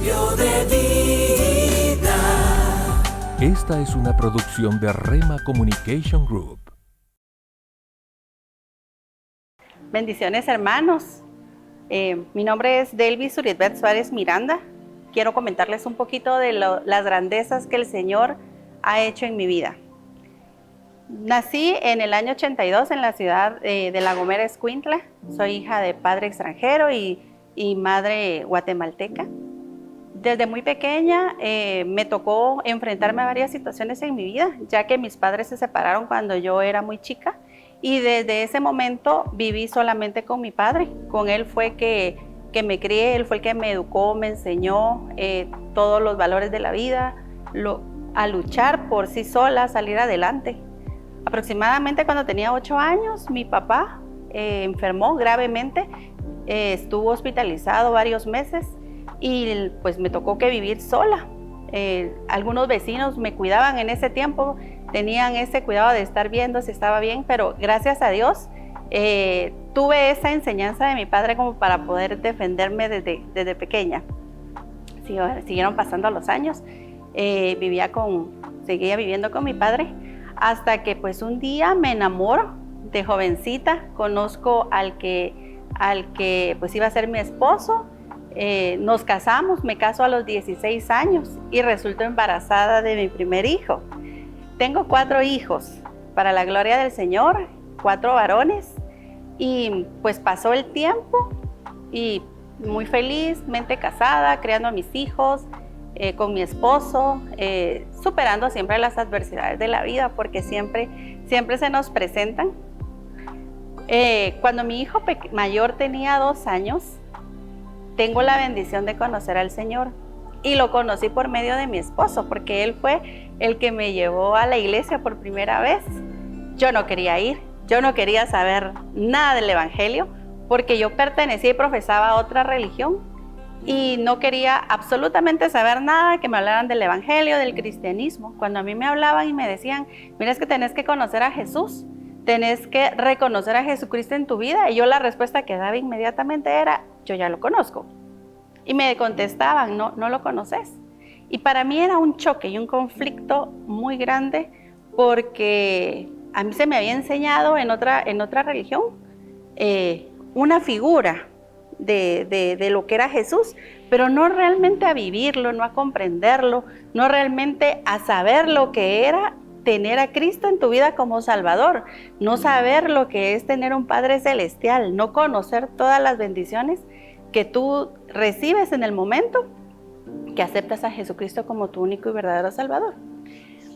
Cambio de vida. Esta es una producción de Rema Communication Group. Bendiciones, hermanos. Mi nombre es Delvis Urietbet Suárez Miranda. Quiero comentarles un poquito de las grandezas que el Señor ha hecho en mi vida. Nací en el año 82 en la ciudad de La Gomera, Escuintla. Soy hija de padre extranjero y madre guatemalteca. Desde muy pequeña me tocó enfrentarme a varias situaciones en mi vida, ya que mis padres se separaron cuando yo era muy chica. Y desde ese momento viví solamente con mi padre. Con él fue que me crié, él fue el que me educó, me enseñó todos los valores de la vida, a luchar por sí sola, a salir adelante. Aproximadamente cuando tenía 8 años, mi papá enfermó gravemente, estuvo hospitalizado varios meses y pues me tocó que vivir sola. Algunos vecinos me cuidaban en ese tiempo, tenían ese cuidado de estar viendo si estaba bien, pero gracias a Dios tuve esa enseñanza de mi padre como para poder defenderme desde pequeña. Siguieron pasando los años, seguía viviendo con mi padre, hasta que pues un día me enamoro de jovencita, conozco al que pues iba a ser mi esposo. Nos casamos, me caso a los 16 años y resulto embarazada de mi primer hijo. Tengo 4 hijos, para la gloria del Señor, 4 varones, y pues pasó el tiempo y muy felizmente casada, criando a mis hijos, con mi esposo, superando siempre las adversidades de la vida, porque siempre se nos presentan. Cuando mi hijo mayor tenía 2 años, tengo la bendición de conocer al Señor y lo conocí por medio de mi esposo, porque él fue el que me llevó a la iglesia por primera vez. Yo no quería ir, yo no quería saber nada del evangelio, porque yo pertenecía y profesaba a otra religión y no quería absolutamente saber nada que me hablaran del evangelio, del cristianismo. Cuando a mí me hablaban y me decían, mira, es que tenés que conocer a Jesús, tenés que reconocer a Jesucristo en tu vida, y yo la respuesta que daba inmediatamente era, yo ya lo conozco. Y me contestaban, no lo conoces. Y para mí era un choque y un conflicto muy grande, porque a mí se me había enseñado en otra religión una figura de lo que era Jesús, pero no realmente a vivirlo, no a comprenderlo, no realmente a saber lo que era tener a Cristo en tu vida como Salvador, no saber lo que es tener un Padre Celestial, no conocer todas las bendiciones que tú recibes en el momento que aceptas a Jesucristo como tu único y verdadero Salvador.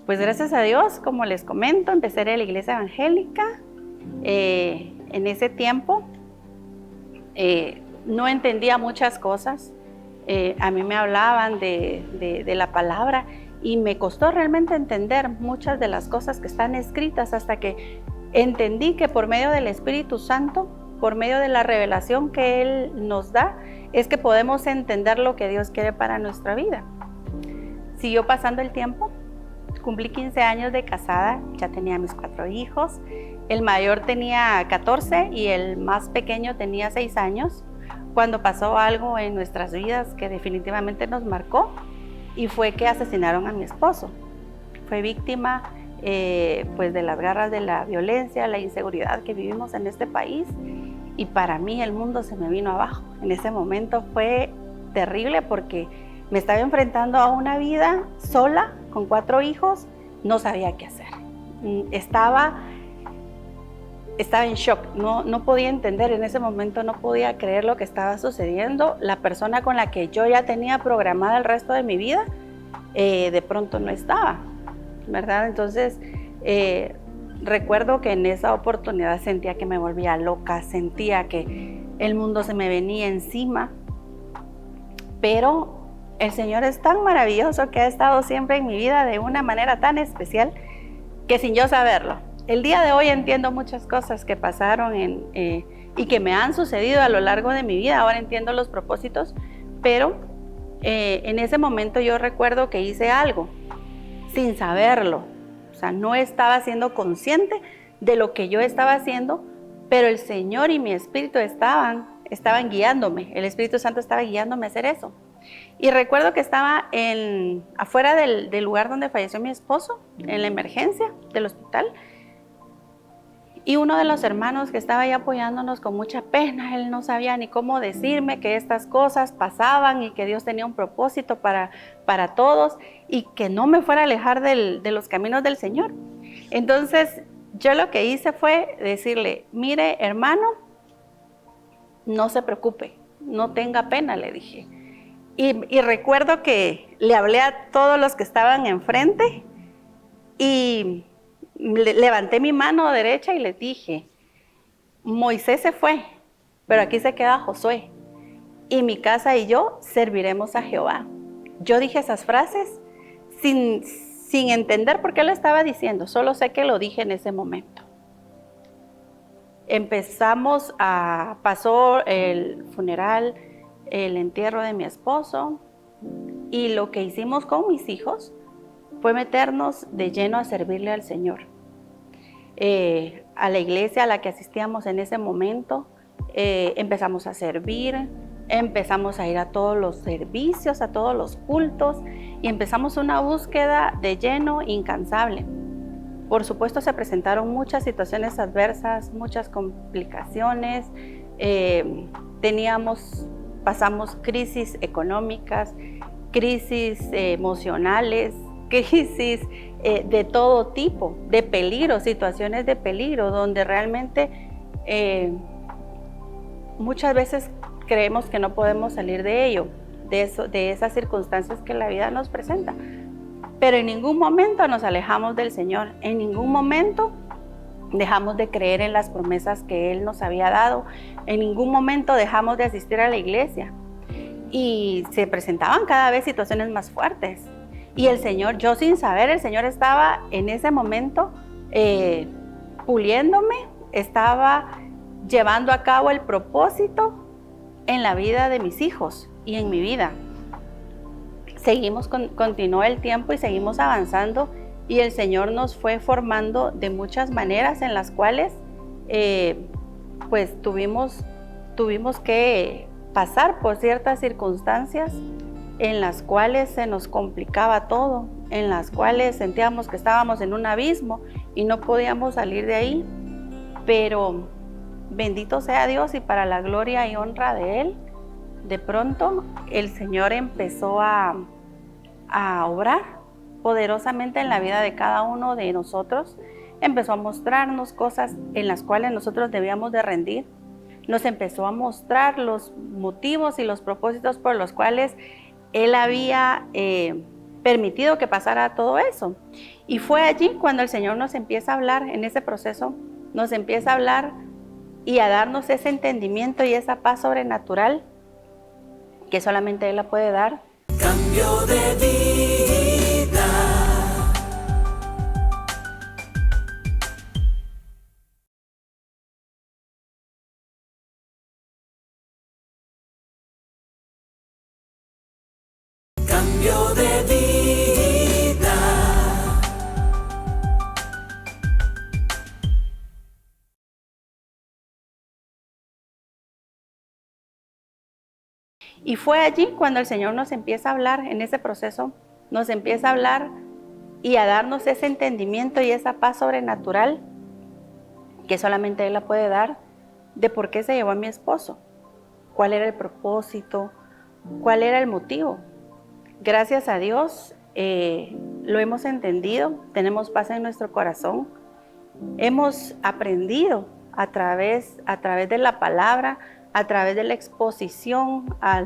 Pues gracias a Dios, como les comento, empecé a ir a la iglesia evangélica. En ese tiempo no entendía muchas cosas. A mí me hablaban de la palabra y me costó realmente entender muchas de las cosas que están escritas, hasta que entendí que por medio del Espíritu Santo, por medio de la revelación que Él nos da, es que podemos entender lo que Dios quiere para nuestra vida. Siguió pasando el tiempo, cumplí 15 años de casada, ya tenía mis 4 hijos, el mayor tenía 14 y el más pequeño tenía 6 años, cuando pasó algo en nuestras vidas que definitivamente nos marcó, y fue que asesinaron a mi esposo. Fue víctima pues de las garras de la violencia, la inseguridad que vivimos en este país, y para mí el mundo se me vino abajo. En ese momento fue terrible, porque me estaba enfrentando a una vida sola, con 4 hijos, no sabía qué hacer. Estaba en shock, no podía entender, en ese momento no podía creer lo que estaba sucediendo. La persona con la que yo ya tenía programada el resto de mi vida, de pronto no estaba, ¿verdad? Entonces, recuerdo que en esa oportunidad sentía que me volvía loca, sentía que el mundo se me venía encima, pero el Señor es tan maravilloso que ha estado siempre en mi vida de una manera tan especial que sin yo saberlo, el día de hoy entiendo muchas cosas que pasaron y que me han sucedido a lo largo de mi vida. Ahora entiendo los propósitos, pero en ese momento yo recuerdo que hice algo sin saberlo. O sea, no estaba siendo consciente de lo que yo estaba haciendo, pero el Señor y mi Espíritu estaban guiándome. El Espíritu Santo estaba guiándome a hacer eso. Y recuerdo que estaba afuera del lugar donde falleció mi esposo, en la emergencia del hospital. Y uno de los hermanos que estaba ahí apoyándonos con mucha pena, él no sabía ni cómo decirme que estas cosas pasaban y que Dios tenía un propósito para todos y que no me fuera a alejar de los caminos del Señor. Entonces yo lo que hice fue decirle, mire hermano, no se preocupe, no tenga pena, le dije. Y recuerdo que le hablé a todos los que estaban enfrente y levanté mi mano derecha y les dije, Moisés se fue, pero aquí se queda Josué, y mi casa y yo serviremos a Jehová. Yo dije esas frases sin entender por qué lo estaba diciendo, solo sé que lo dije en ese momento. Pasó el funeral, el entierro de mi esposo, y lo que hicimos con mis hijos fue meternos de lleno a servirle al Señor. A la iglesia a la que asistíamos en ese momento, empezamos a servir, empezamos a ir a todos los servicios, a todos los cultos, y empezamos una búsqueda de lleno incansable. Por supuesto se presentaron muchas situaciones adversas, muchas complicaciones, pasamos crisis económicas, crisis emocionales, crisis de todo tipo, de peligro, situaciones de peligro, donde realmente muchas veces creemos que no podemos salir de ello, de esas circunstancias que la vida nos presenta. Pero en ningún momento nos alejamos del Señor, en ningún momento dejamos de creer en las promesas que Él nos había dado, en ningún momento dejamos de asistir a la iglesia. Y se presentaban cada vez situaciones más fuertes. Y el Señor, yo sin saber, el Señor estaba en ese momento puliéndome, estaba llevando a cabo el propósito en la vida de mis hijos y en mi vida. Continuó el tiempo y seguimos avanzando, y el Señor nos fue formando de muchas maneras en las cuales pues tuvimos que pasar por ciertas circunstancias en las cuales se nos complicaba todo, en las cuales sentíamos que estábamos en un abismo y no podíamos salir de ahí. Pero bendito sea Dios, y para la gloria y honra de Él, de pronto el Señor empezó a obrar poderosamente en la vida de cada uno de nosotros. Empezó a mostrarnos cosas en las cuales nosotros debíamos de rendir. Nos empezó a mostrar los motivos y los propósitos por los cuales Él había permitido que pasara todo eso. Y fue allí cuando el Señor nos empieza a hablar, en ese proceso, nos empieza a hablar y a darnos ese entendimiento y esa paz sobrenatural que solamente Él la puede dar. Cambio de vida. Cambio de vida. Y fue allí cuando el Señor nos empieza a hablar, en ese proceso, nos empieza a hablar y a darnos ese entendimiento y esa paz sobrenatural que solamente Él la puede dar, de por qué se llevó a mi esposo, cuál era el propósito, cuál era el motivo. Gracias a Dios lo hemos entendido, tenemos paz en nuestro corazón, hemos aprendido a través de la palabra, a través de la exposición a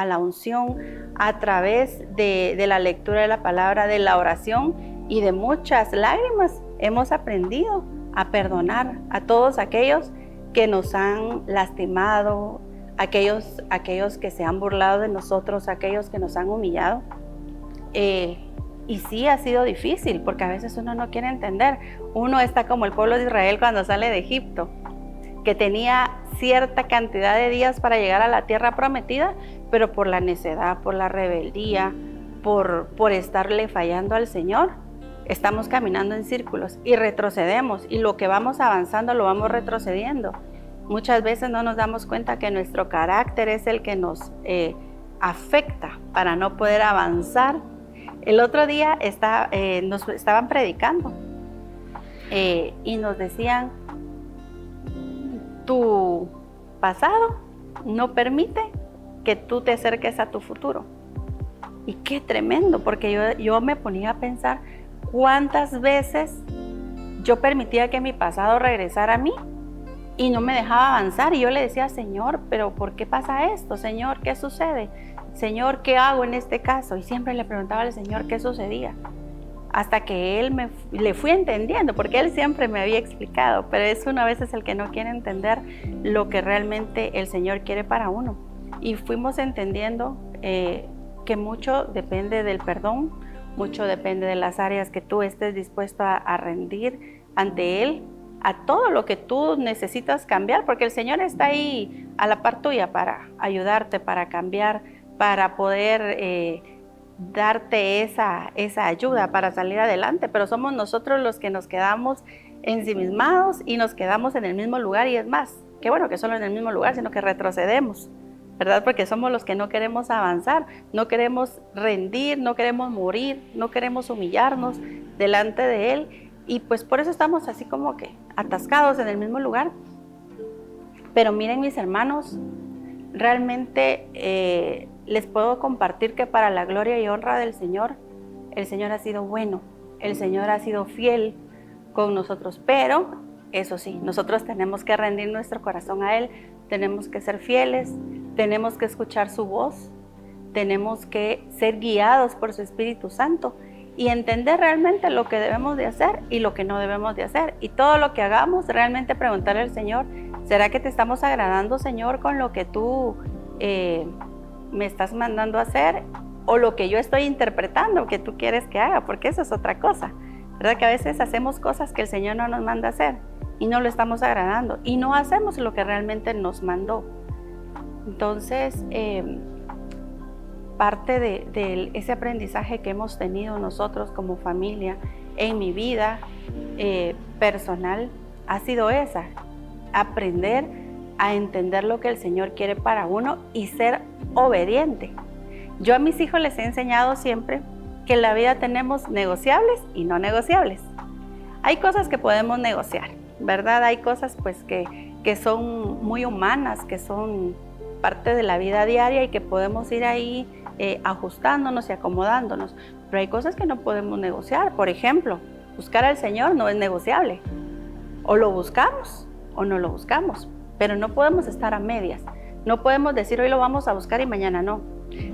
la unción, a través de la lectura de la palabra, de la oración y de muchas lágrimas. Hemos aprendido a perdonar a todos aquellos que nos han lastimado, aquellos que se han burlado de nosotros, aquellos que nos han humillado. Y sí ha sido difícil, porque a veces uno no quiere entender. Uno está como el pueblo de Israel cuando sale de Egipto, que tenía cierta cantidad de días para llegar a la tierra prometida, pero por la necedad, por la rebeldía, por estarle fallando al Señor, estamos caminando en círculos y retrocedemos, y lo que vamos avanzando lo vamos retrocediendo. Muchas veces no nos damos cuenta que nuestro carácter es el que nos afecta para no poder avanzar. El otro día nos estaban predicando y nos decían, tu pasado no permite que tú te acerques a tu futuro. Y qué tremendo, porque yo me ponía a pensar cuántas veces yo permitía que mi pasado regresara a mí y no me dejaba avanzar. Y yo le decía, Señor, ¿pero por qué pasa esto? Señor, ¿qué sucede? Señor, ¿qué hago en este caso? Y siempre le preguntaba al Señor qué sucedía. Hasta que le fui entendiendo, porque Él siempre me había explicado, pero es uno a veces el que no quiere entender lo que realmente el Señor quiere para uno. Y fuimos entendiendo que mucho depende del perdón, mucho depende de las áreas que tú estés dispuesto a rendir ante Él, a todo lo que tú necesitas cambiar, porque el Señor está ahí a la par tuya para ayudarte, para cambiar, para poder darte esa ayuda para salir adelante, pero somos nosotros los que nos quedamos ensimismados y nos quedamos en el mismo lugar, y es más, qué bueno que solo en el mismo lugar, sino que retrocedemos, ¿verdad? Porque somos los que no queremos avanzar, no queremos rendir, no queremos morir, no queremos humillarnos delante de Él, y pues por eso estamos así como que atascados en el mismo lugar. Pero miren, mis hermanos, realmente les puedo compartir que para la gloria y honra del Señor, el Señor ha sido bueno, el Señor ha sido fiel con nosotros, pero eso sí, nosotros tenemos que rendir nuestro corazón a Él, tenemos que ser fieles, tenemos que escuchar su voz, tenemos que ser guiados por su Espíritu Santo y entender realmente lo que debemos de hacer y lo que no debemos de hacer. Y todo lo que hagamos, realmente preguntarle al Señor, ¿será que te estamos agradando, Señor, con lo que tú me estás mandando a hacer, o lo que yo estoy interpretando que tú quieres que haga? Porque eso es otra cosa, ¿verdad? Que a veces hacemos cosas que el Señor no nos manda a hacer y no lo estamos agradando y no hacemos lo que realmente nos mandó. Entonces, parte de ese aprendizaje que hemos tenido nosotros como familia en mi vida personal ha sido esa, aprender a entender lo que el Señor quiere para uno y ser obediente. Yo a mis hijos les he enseñado siempre que en la vida tenemos negociables y no negociables. Hay cosas que podemos negociar, ¿verdad? Hay cosas pues que son muy humanas, que son parte de la vida diaria y que podemos ir ahí ajustándonos y acomodándonos. Pero hay cosas que no podemos negociar. Por ejemplo, buscar al Señor no es negociable. O lo buscamos o no lo buscamos. Pero no podemos estar a medias. No podemos decir hoy lo vamos a buscar y mañana no.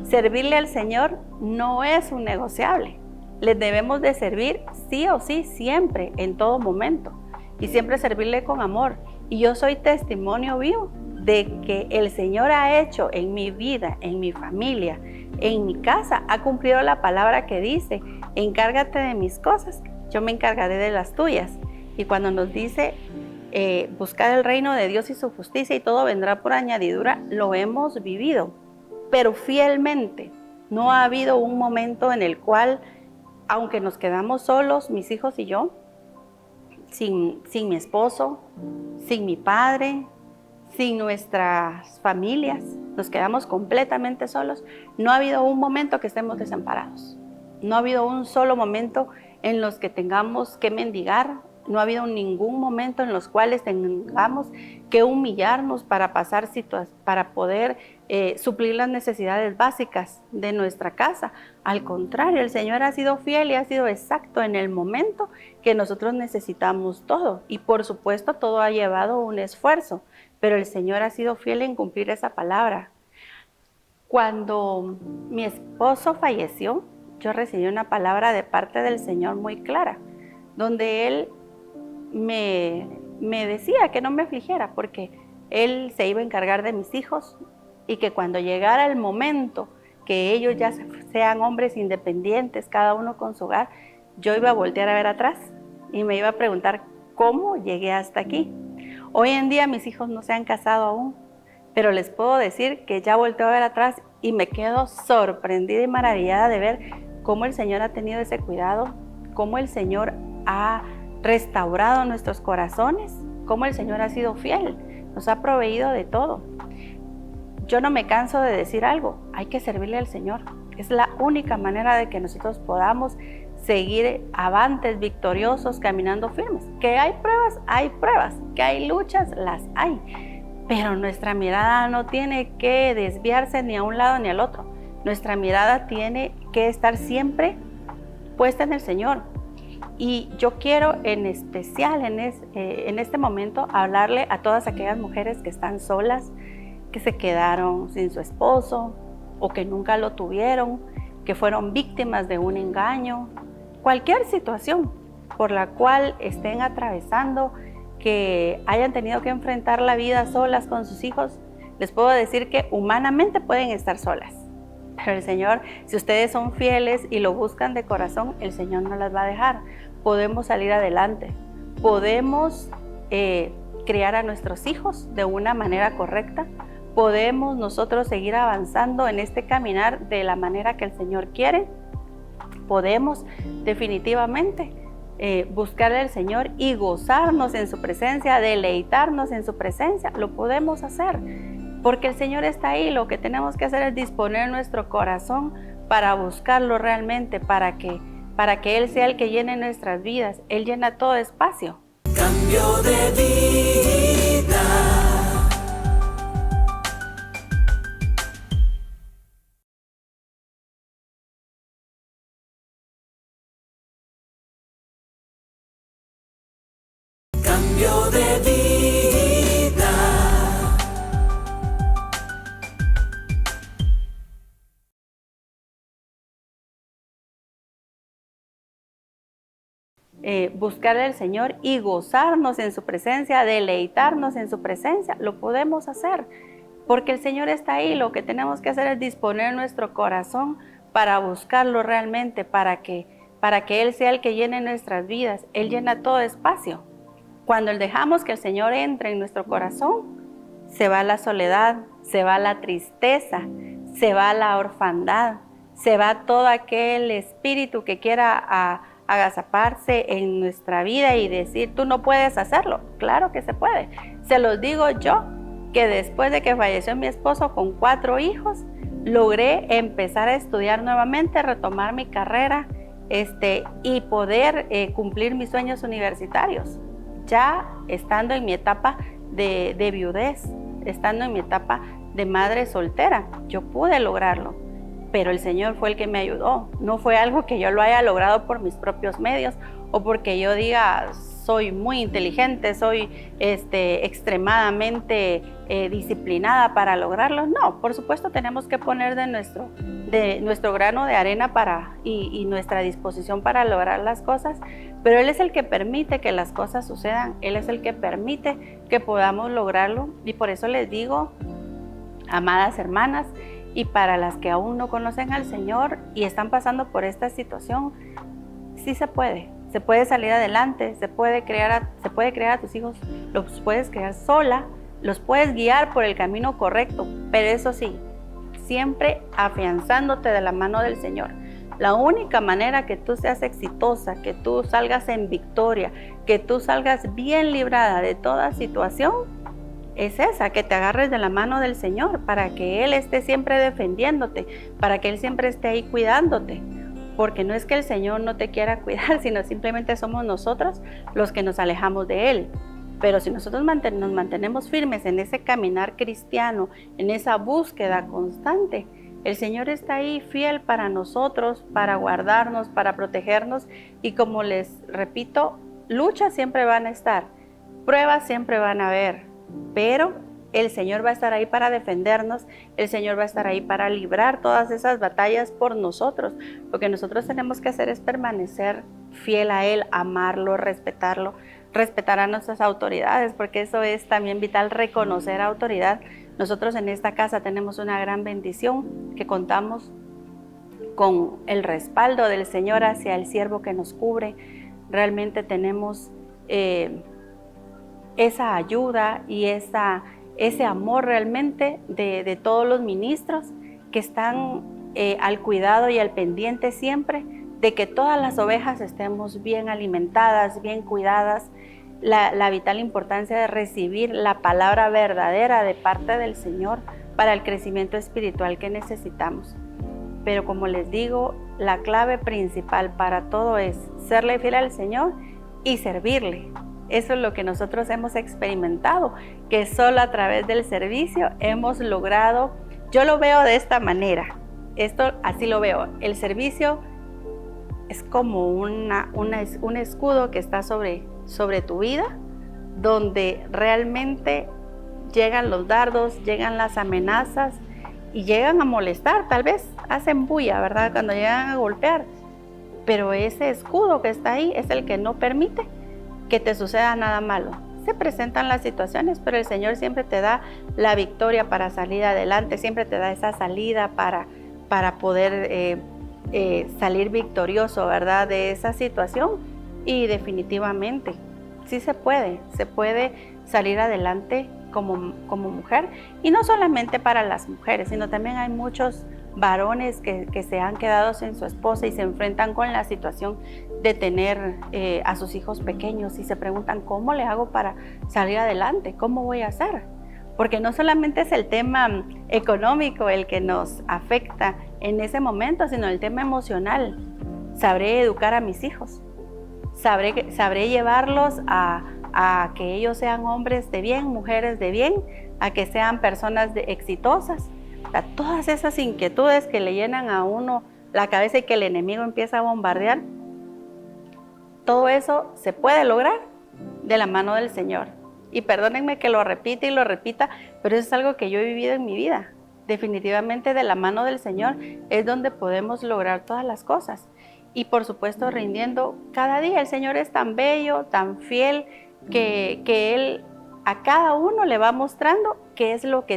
Servirle al Señor no es un negociable. Le debemos de servir sí o sí, siempre, en todo momento. Y siempre servirle con amor. Y yo soy testimonio vivo de que el Señor ha hecho en mi vida, en mi familia, en mi casa, ha cumplido la palabra que dice, encárgate de mis cosas, yo me encargaré de las tuyas. Y cuando nos dice buscar el reino de Dios y su justicia y todo vendrá por añadidura, lo hemos vivido, pero fielmente. No ha habido un momento en el cual, aunque nos quedamos solos, mis hijos y yo, sin mi esposo, sin mi padre, sin nuestras familias, nos quedamos completamente solos, no ha habido un momento que estemos desamparados. No ha habido un solo momento en los que tengamos que mendigar. No ha habido ningún momento en los cuales tengamos que humillarnos para poder suplir las necesidades básicas de nuestra casa. Al contrario, el Señor ha sido fiel y ha sido exacto en el momento que nosotros necesitamos todo. Y por supuesto, todo ha llevado un esfuerzo, pero el Señor ha sido fiel en cumplir esa palabra. Cuando mi esposo falleció, yo recibí una palabra de parte del Señor muy clara, donde Él me decía que no me afligiera porque Él se iba a encargar de mis hijos y que cuando llegara el momento que ellos ya sean hombres independientes, cada uno con su hogar, yo iba a voltear a ver atrás y me iba a preguntar cómo llegué hasta aquí. Hoy en día mis hijos no se han casado aún, pero les puedo decir que ya volteo a ver atrás y me quedo sorprendida y maravillada de ver cómo el Señor ha tenido ese cuidado, cómo el Señor ha restaurado nuestros corazones, cómo el Señor ha sido fiel, nos ha proveído de todo. yo no me canso de decir algo, hay que servirle al Señor. Es la única manera de que nosotros podamos seguir avantes, victoriosos, caminando firmes. Que hay pruebas, que hay luchas, las hay. Pero nuestra mirada no tiene que desviarse ni a un lado ni al otro. Nuestra mirada tiene que estar siempre puesta en el Señor. Y yo quiero en especial en este momento hablarle a todas aquellas mujeres que están solas, que se quedaron sin su esposo o que nunca lo tuvieron, que fueron víctimas de un engaño, cualquier situación por la cual estén atravesando, que hayan tenido que enfrentar la vida solas con sus hijos. Les puedo decir que humanamente pueden estar solas, pero el Señor, si ustedes son fieles y lo buscan de corazón, el Señor no las va a dejar. Podemos salir adelante, podemos criar a nuestros hijos de una manera correcta, podemos nosotros seguir avanzando en este caminar de la manera que el Señor quiere, podemos definitivamente buscarle al Señor y gozarnos en su presencia, deleitarnos en su presencia. Lo podemos hacer porque el Señor está ahí. Lo que tenemos que hacer es disponer nuestro corazón para buscarlo realmente, para que Él sea el que llene nuestras vidas. Él llena todo espacio. Cambio de vida. Cambio de vida. Buscarle al Señor y gozarnos en su presencia, deleitarnos en su presencia. Lo podemos hacer porque el Señor está ahí. Lo que tenemos que hacer es disponer nuestro corazón para buscarlo realmente, para que Él sea el que llene nuestras vidas. Él llena todo espacio. Cuando dejamos que el Señor entre en nuestro corazón, se va la soledad, se va la tristeza, se va la orfandad, se va todo aquel espíritu que quiera agazaparse en nuestra vida y decir, tú no puedes hacerlo. Claro que se puede. Se los digo yo, que después de que falleció mi esposo con 4 hijos, logré empezar a estudiar nuevamente, retomar mi carrera y poder cumplir mis sueños universitarios. Ya estando en mi etapa de viudez, estando en mi etapa de madre soltera, yo pude lograrlo, pero el Señor fue el que me ayudó. No fue algo que yo lo haya logrado por mis propios medios o porque yo diga, soy muy inteligente, soy extremadamente disciplinada para lograrlo. No, por supuesto tenemos que poner de nuestro grano de arena y nuestra disposición para lograr las cosas, pero Él es el que permite que las cosas sucedan, Él es el que permite que podamos lograrlo. Y por eso les digo, amadas hermanas, y para las que aún no conocen al Señor y están pasando por esta situación, sí se puede salir adelante, se puede criar a tus hijos, los puedes criar sola, los puedes guiar por el camino correcto, pero eso sí, siempre afianzándote de la mano del Señor. La única manera que tú seas exitosa, que tú salgas en victoria, que tú salgas bien librada de toda situación, es esa, que te agarres de la mano del Señor para que Él esté siempre defendiéndote, para que Él siempre esté ahí cuidándote. Porque no es que el Señor no te quiera cuidar, sino simplemente somos nosotros los que nos alejamos de Él. Pero si nosotros nos mantenemos firmes en ese caminar cristiano, en esa búsqueda constante, el Señor está ahí fiel para nosotros, para guardarnos, para protegernos. Y como les repito, luchas siempre van a estar, pruebas siempre van a haber, pero el Señor va a estar ahí para defendernos, el Señor va a estar ahí para librar todas esas batallas por nosotros. Lo que nosotros tenemos que hacer es permanecer fiel a Él, amarlo, respetarlo, respetar a nuestras autoridades, porque eso es también vital, reconocer autoridad. Nosotros en esta casa tenemos una gran bendición, que contamos con el respaldo del Señor hacia el siervo que nos cubre. Realmente tenemos esa ayuda y ese amor realmente de todos los ministros que están al cuidado y al pendiente siempre de que todas las ovejas estemos bien alimentadas, bien cuidadas. La vital importancia de recibir la palabra verdadera de parte del Señor para el crecimiento espiritual que necesitamos. Pero como les digo, la clave principal para todo es serle fiel al Señor y servirle. Eso es lo que nosotros hemos experimentado, que solo a través del servicio hemos logrado. Yo lo veo de esta manera, así lo veo. El servicio es como un escudo que está sobre tu vida, donde realmente llegan los dardos, llegan las amenazas y llegan a molestar, tal vez hacen bulla, ¿verdad? Cuando llegan a golpear, pero ese escudo que está ahí es el que no permite que te suceda nada malo. Se presentan las situaciones, pero el Señor siempre te da la victoria para salir adelante, siempre te da esa salida para poder salir victorioso, ¿verdad? De esa situación. Y definitivamente sí se puede salir adelante como mujer, y no solamente para las mujeres, sino también hay muchos varones que se han quedado sin su esposa y se enfrentan con la situación de tener a sus hijos pequeños y se preguntan, ¿cómo le hago para salir adelante? ¿Cómo voy a hacer? Porque no solamente es el tema económico el que nos afecta en ese momento, sino el tema emocional. ¿Sabré educar a mis hijos? ¿Sabré llevarlos a que ellos sean hombres de bien, mujeres de bien, a que sean personas exitosas? Todas esas inquietudes que le llenan a uno la cabeza y que el enemigo empieza a bombardear, todo eso se puede lograr de la mano del Señor. Y perdónenme que lo repita y lo repita, pero eso es algo que yo he vivido en mi vida. Definitivamente de la mano del Señor es donde podemos lograr todas las cosas. Y por supuesto rindiendo cada día. El Señor es tan bello, tan fiel, que Él a cada uno le va mostrando qué es lo que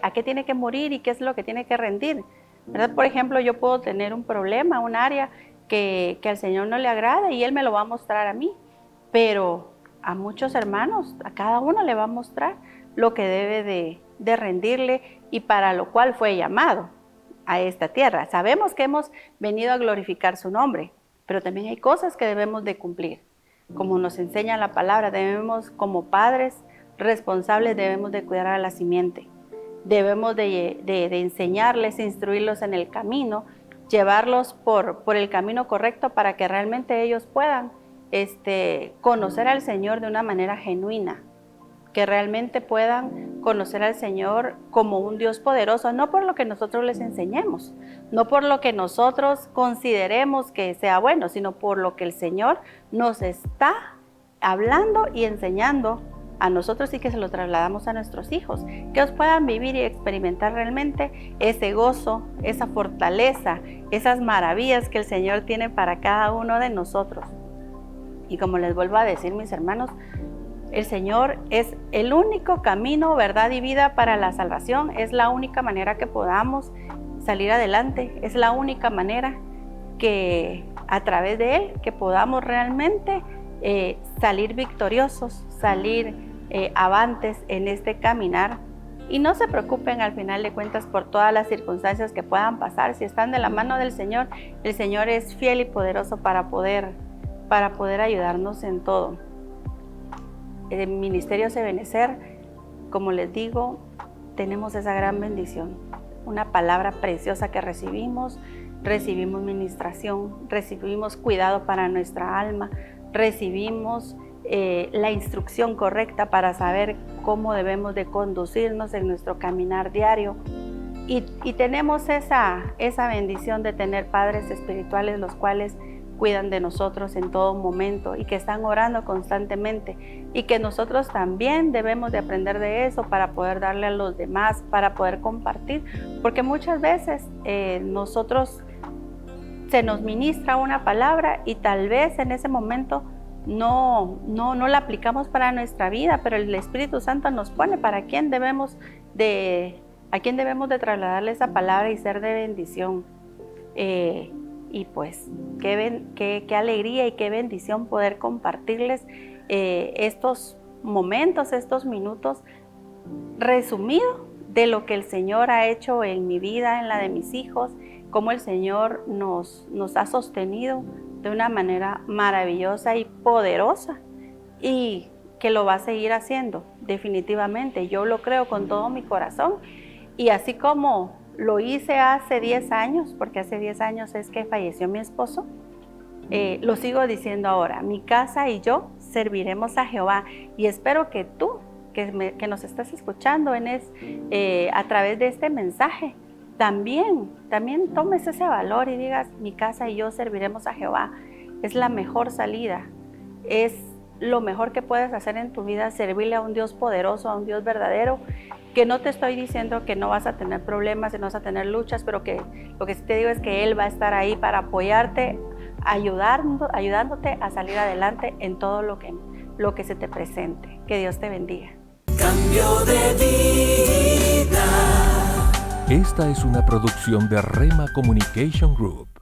a qué tiene que morir y qué es lo que tiene que rendir, ¿verdad? Por ejemplo, yo puedo tener un problema, un área que al Señor no le agrada y Él me lo va a mostrar a mí, pero a muchos hermanos, a cada uno le va a mostrar lo que debe de rendirle y para lo cual fue llamado a esta tierra. Sabemos que hemos venido a glorificar su nombre, pero también hay cosas que debemos de cumplir. Como nos enseña la palabra, debemos, como padres responsables, debemos de cuidar a la simiente. Debemos de enseñarles, instruirlos en el camino, llevarlos por el camino correcto para que realmente ellos puedan conocer al Señor de una manera genuina, que realmente puedan conocer al Señor como un Dios poderoso, no por lo que nosotros les enseñemos, no por lo que nosotros consideremos que sea bueno, sino por lo que el Señor nos está hablando y enseñando a nosotros y que se lo trasladamos a nuestros hijos, que ellos puedan vivir y experimentar realmente ese gozo, esa fortaleza, esas maravillas que el Señor tiene para cada uno de nosotros. Y como les vuelvo a decir, mis hermanos, el Señor es el único camino, verdad y vida para la salvación. Es la única manera que podamos salir adelante. Es la única manera que a través de Él que podamos realmente salir victoriosos, salir avantes en este caminar. Y no se preocupen al final de cuentas por todas las circunstancias que puedan pasar. Si están de la mano del Señor, el Señor es fiel y poderoso para poder ayudarnos en todo. El Ministerio Ebenecer, como les digo, tenemos esa gran bendición, una palabra preciosa que recibimos ministración, recibimos cuidado para nuestra alma, recibimos la instrucción correcta para saber cómo debemos de conducirnos en nuestro caminar diario y tenemos esa bendición de tener padres espirituales los cuales cuidan de nosotros en todo momento y que están orando constantemente y que nosotros también debemos de aprender de eso para poder darle a los demás, para poder compartir, porque muchas veces nosotros se nos ministra una palabra y tal vez en ese momento no la aplicamos para nuestra vida, pero el Espíritu Santo nos pone a quién debemos de trasladarle esa palabra y ser de bendición. Y pues qué alegría y qué bendición poder compartirles estos momentos, estos minutos resumidos de lo que el Señor ha hecho en mi vida, en la de mis hijos, cómo el Señor nos ha sostenido de una manera maravillosa y poderosa y que lo va a seguir haciendo definitivamente. Yo lo creo con todo mi corazón Y así como lo hice hace 10 años, porque hace 10 años es que falleció mi esposo, lo sigo diciendo ahora, mi casa y yo serviremos a Jehová. Y espero que tú, que nos estás escuchando a través de este mensaje, también tomes ese valor y digas, mi casa y yo serviremos a Jehová. Es la mejor salida, es lo mejor que puedes hacer en tu vida, servirle a un Dios poderoso, a un Dios verdadero, que no te estoy diciendo que no vas a tener problemas, que no vas a tener luchas, pero que lo que sí te digo es que Él va a estar ahí para apoyarte, ayudándote a salir adelante en todo lo que se te presente. Que Dios te bendiga. Cambio de vida. Esta es una producción de Rema Communication Group.